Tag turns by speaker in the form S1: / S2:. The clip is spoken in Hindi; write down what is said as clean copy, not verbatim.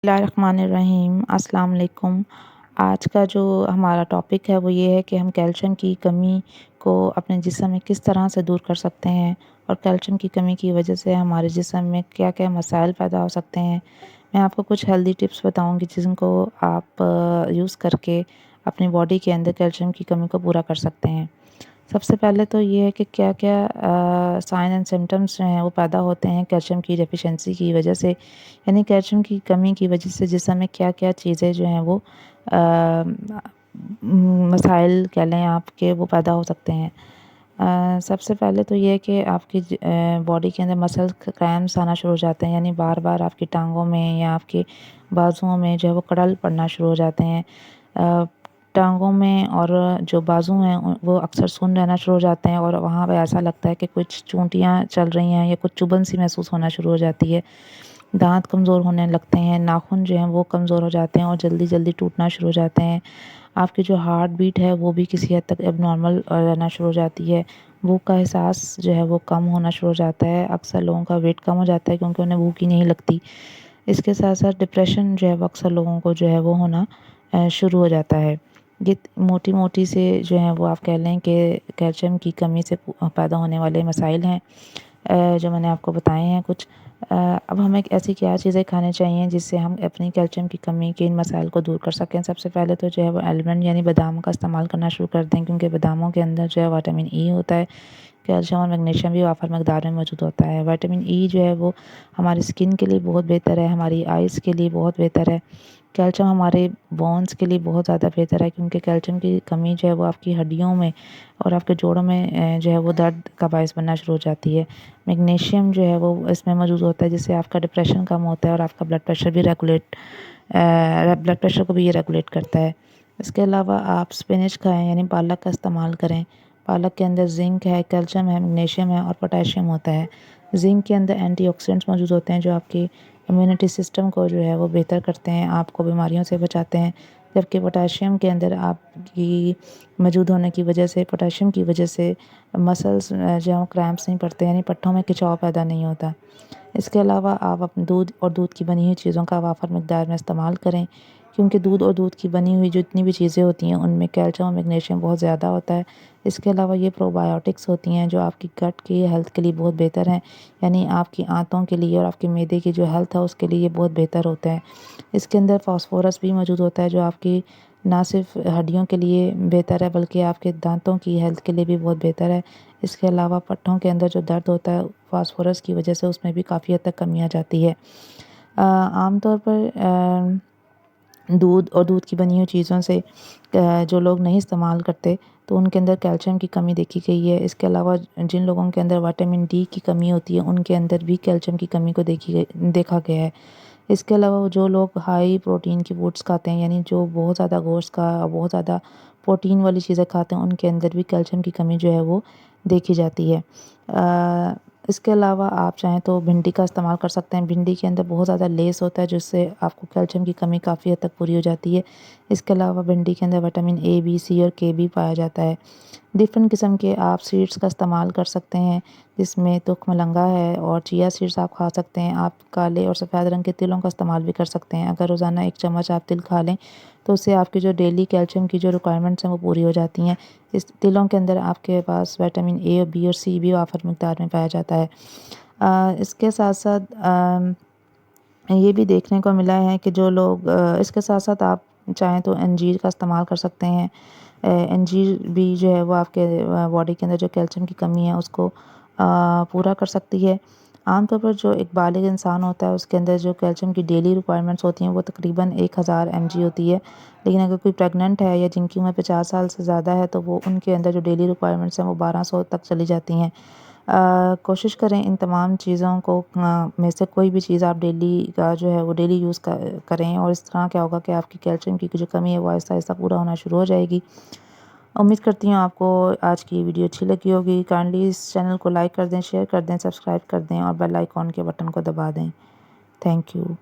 S1: बिस्मिल्लाहिर्रहमानिर्रहीम अस्सलाम वालेकुम। आज का जो हमारा टॉपिक है वो ये है कि हम कैल्शियम की कमी को अपने जिस्म में किस तरह से दूर कर सकते हैं और कैल्शियम की कमी की वजह से हमारे जिस्म में क्या-क्या मसाइल पैदा हो सकते हैं। मैं आपको कुछ हेल्दी टिप्स बताऊंगी जिनको आप यूज़ करके अपनी बॉडी के अंदर कैल्शियम की कमी को पूरा कर सकते हैं। सबसे पहले तो ये है कि क्या-क्या साइन एंड सिम्पटम्स जो हैं वो पैदा होते हैं कैल्शियम की डेफिशिएंसी की वजह से, यानी कैल्शियम की कमी की वजह से जिस्म में क्या-क्या चीज़ें जो हैं वो मसाइल कह लें आपके वो पैदा हो सकते हैं। सबसे पहले तो ये है कि आपकी बॉडी के अंदर मसल क्रैम्प्स आना शुरू हो जाते हैं, यानी बार-बार आपकी टाँगों में या आपके बाजुओं में जो है वो कड़ल पड़ना शुरू हो जाते हैं। टाँगों में और जो बाजू हैं वो अक्सर सुन्न रहना शुरू हो जाते हैं और वहाँ पे ऐसा लगता है कि कुछ चूंटियाँ चल रही हैं या कुछ चुभन सी महसूस होना शुरू हो जाती है। दाँत कमज़ोर होने लगते हैं, नाखून जो हैं वो कमज़ोर हो जाते हैं और जल्दी-जल्दी टूटना शुरू हो जाते हैं। आपकी जो हार्ट बीट है वो भी किसी हद तक एबनॉर्मल रहना शुरू हो जाती है। भूख का एहसास जो है वो कम होना शुरू हो जाता है। अक्सर लोगों का वेट कम हो जाता है क्योंकि उन्हें भूख ही नहीं लगती। इसके साथ-साथ डिप्रेशन जो है वो अक्सर लोगों को जो है वो होना शुरू हो जाता है। ये मोटी-मोटी से जो है वो आप कह लें कि कैल्शियम की कमी से पैदा होने वाले मसाइल हैं जो मैंने आपको बताए हैं कुछ। अब हमें ऐसी क्या चीज़ें खानी चाहिए जिससे हम अपनी कैल्शियम की कमी के इन मसाइल को दूर कर सकें। सबसे पहले तो जो है वो आलमंड यानी बादाम का इस्तेमाल करना शुरू कर दें क्योंकि बादामों के अंदर जो है विटामिन ई होता है। कैल्शियम और मैग्नीशियम भी वाफर मकदार में मौजूद होता है। विटामिन ई जो है वो हमारी स्किन के लिए बहुत बेहतर है, हमारी आइज़ के लिए बहुत बेहतर है। कैल्शियम हमारे बोन्स के लिए बहुत ज़्यादा बेहतर है क्योंकि कैल्शियम की कमी जो है वो आपकी हड्डियों में और आपके जोड़ों में जो है वो दर्द का बायस बनना शुरू हो जाती है। मैग्नीशियम जो है वो इसमें मौजूद होता है जिससे आपका डिप्रेशन कम होता है और आपका ब्लड प्रेशर को भी ये रेगुलेट करता है। इसके अलावा आप स्पिनच खाएँ यानी पालक का इस्तेमाल करें। पालक के अंदर ज़िंक है, कैल्शियम है, मैग्नीशियम है और पोटेशियम होता है। ज़िंक के अंदर एंटीऑक्सीडेंट्स मौजूद होते हैं जो आपकी इम्यूनिटी सिस्टम को जो है वो बेहतर करते हैं, आपको बीमारियों से बचाते हैं। जबकि पोटेशियम के अंदर आपकी मौजूद होने की वजह से पोटेशियम की वजह से मसल्स जो हैं वो क्रैम्प्स नहीं पड़ते, यानी पट्ठों में खिंचाव पैदा नहीं होता। इसके अलावा आप अपने दूध और दूध की बनी हुई चीज़ों का वाफर मिकदार में इस्तेमाल करें क्योंकि दूध और दूध की बनी हुई जितनी भी चीज़ें होती हैं उनमें कैल्शियम और मैग्नीशियम बहुत ज़्यादा होता है। इसके अलावा ये प्रोबायोटिक्स होती हैं जो आपकी गट की हेल्थ के लिए बहुत बेहतर हैं, यानी आपकी आंतों के लिए और आपके मैदे की जो हेल्थ है उसके लिए ये बहुत बेहतर होता है। इसके अंदर फास्फोरस भी मौजूद होता है जो आपकी ना सिर्फ हड्डियों के लिए बेहतर है बल्कि आपके दांतों की हेल्थ के लिए भी बहुत बेहतर है। इसके अलावा पट्ठों के अंदर जो दर्द होता है फास्फोरस की वजह से उसमें भी काफ़ी हद तक कमी आ जाती है। आमतौर पर दूध और दूध की बनी हुई चीज़ों से जो लोग नहीं इस्तेमाल करते तो उनके अंदर कैल्शियम की कमी देखी गई है। इसके अलावा जिन लोगों के अंदर विटामिन डी की कमी होती है उनके अंदर भी कैल्शियम की कमी को देखा गया है। इसके अलावा जो लोग हाई प्रोटीन की फूड्स खाते हैं, यानी जो बहुत ज़्यादा गोश्त का बहुत ज़्यादा प्रोटीन वाली चीज़ें खाते हैं उनके अंदर भी कैल्शियम की कमी जो है वो देखी जाती है। इसके अलावा आप चाहें तो भिंडी का इस्तेमाल कर सकते हैं। भिंडी के अंदर बहुत ज़्यादा लेस होता है जिससे आपको कैल्शियम की कमी काफ़ी हद तक पूरी हो जाती है। इसके अलावा भिंडी के अंदर विटामिन ए, बी, सी और के भी पाया जाता है। डिफ़रेंट किस्म के आप सीड्स का इस्तेमाल कर सकते हैं जिसमें तुख्म लंगा है और चिया सीड्स आप खा सकते हैं। आप काले और सफ़ेद रंग के तिलों का इस्तेमाल भी कर सकते हैं। अगर रोज़ाना 1 चम्मच आप तिल खा लें तो उससे आपकी जो डेली कैल्शियम की जो रिक्वायरमेंट्स हैं वो पूरी हो जाती हैं। इस तिलों के अंदर आपके पास विटामिन ए और बी और सी भी वाफर मिकदार में पाया जाता है। इसके साथ-साथ ये भी देखने को मिला है कि जो लोग इसके साथ-साथ आप चाहें तो अंजीर का इस्तेमाल कर सकते हैं। अंजीर भी जो है वो आपके बॉडी के अंदर जो कैल्शियम की कमी है उसको पूरा कर सकती है। आमतौर पर जो एक बालिग इंसान होता है उसके अंदर जो कैल्शियम की डेली रिक्वायरमेंट्स होती हैं वो तकरीबन 1000 mg होती है। लेकिन अगर कोई प्रेग्नेंट है या जिनकी उम्र 50 साल से ज़्यादा है तो वो उनके अंदर जो डेली रिक्वायरमेंट्स हैं वो 1200 तक चली जाती हैं। कोशिश करें इन तमाम चीज़ों को में से कोई भी चीज़ आप डेली का जो है वो डेली यूज़ करें और इस तरह क्या होगा कि आपकी कैल्शियम की जो कमी है वो आहिस्ता-आहिस्ता पूरा होना शुरू हो जाएगी। उम्मीद करती हूँ आपको आज की वीडियो अच्छी लगी होगी। काइंडली इस चैनल को लाइक कर दें, शेयर कर दें, सब्सक्राइब कर दें और बेल आइकॉन के बटन को दबा दें। Thank you.